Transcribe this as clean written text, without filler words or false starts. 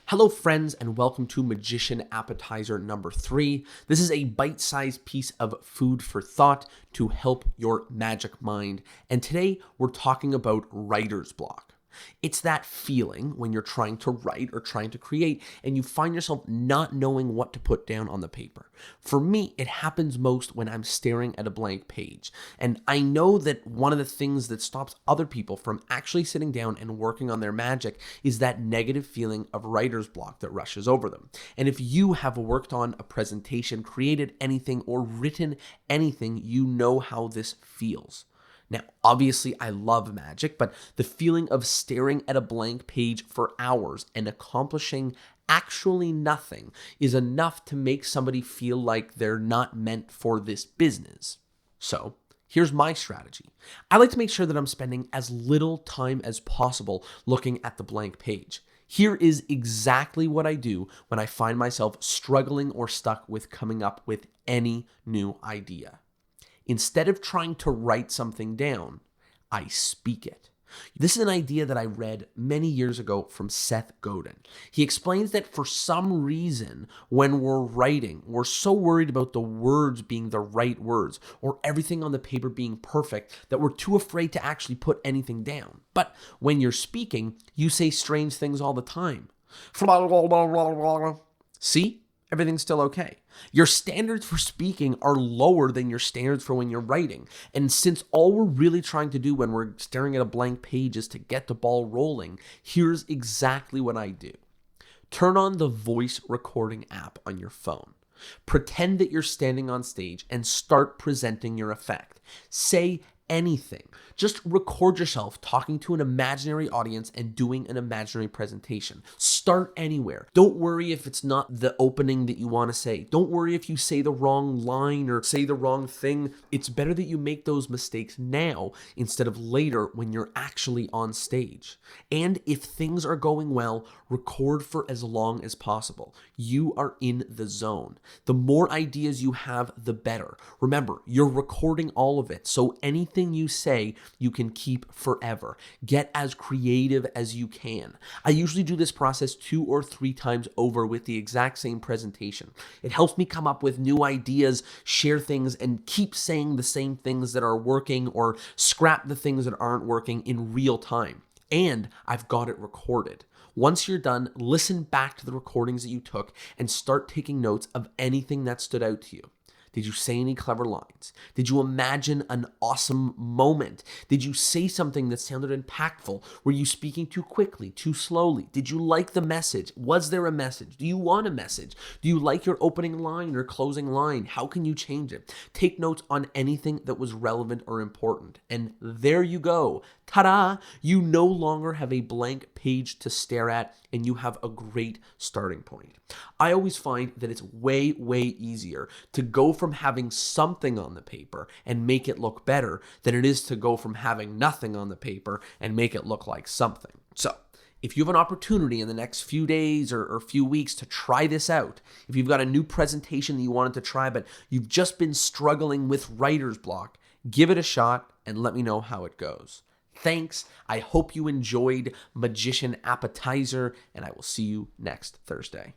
Hello friends and welcome to Magician Appetizer number 3. This is a bite-sized piece of food for thought to help your magic mind. And today we're talking about writer's block. It's that feeling when you're trying to write or trying to create and you find yourself not knowing what to put down on the paper. For me, it happens most when I'm staring at a blank page. And I know that one of the things that stops other people from actually sitting down and working on their magic is that negative feeling of writer's block that rushes over them. And if you have worked on a presentation, created anything, or written anything, you know how this feels. Now, obviously, I love magic, but the feeling of staring at a blank page for hours and accomplishing actually nothing is enough to make somebody feel like they're not meant for this business. So, here's my strategy. I like to make sure that I'm spending as little time as possible looking at the blank page. Here is exactly what I do when I find myself struggling or stuck with coming up with any new idea. Instead of trying to write something down, I speak it. This is an idea that I read many years ago from Seth Godin. He explains that for some reason, when we're writing, we're so worried about the words being the right words or everything on the paper being perfect that we're too afraid to actually put anything down. But when you're speaking, you say strange things all the time. See? Everything's still okay. Your standards for speaking are lower than your standards for when you're writing. And since all we're really trying to do when we're staring at a blank page is to get the ball rolling, here's exactly what I do. Turn on the voice recording app on your phone. Pretend that you're standing on stage and start presenting your effect. Say anything. Just record yourself talking to an imaginary audience and doing an imaginary presentation. Start anywhere. Don't worry if it's not the opening that you want to say. Don't worry if you say the wrong line or say the wrong thing. It's better that you make those mistakes now instead of later when you're actually on stage. And if things are going well, record for as long as possible. You are in the zone. The more ideas you have, the better. Remember, you're recording all of it, so anything you say, you can keep forever. Get as creative as you can. I usually do this process 2 or 3 times over with the exact same presentation. It helps me come up with new ideas, share things, and keep saying the same things that are working or scrap the things that aren't working in real time. And I've got it recorded. Once you're done, listen back to the recordings that you took and start taking notes of anything that stood out to you. Did you say any clever lines? Did you imagine an awesome moment? Did you say something that sounded impactful? Were you speaking too quickly, too slowly? Did you like the message? Was there a message? Do you want a message? Do you like your opening line or closing line? How can you change it? Take notes on anything that was relevant or important. And there you go. Ta-da! You no longer have a blank page to stare at and you have a great starting point. I always find that it's way, way easier to go from having something on the paper and make it look better than it is to go from having nothing on the paper and make it look like something. So, if you have an opportunity in the next few days or few weeks to try this out, if you've got a new presentation that you wanted to try but you've just been struggling with writer's block, give it a shot and let me know how it goes. Thanks. I hope you enjoyed Magician Appetizer, and I will see you next Thursday.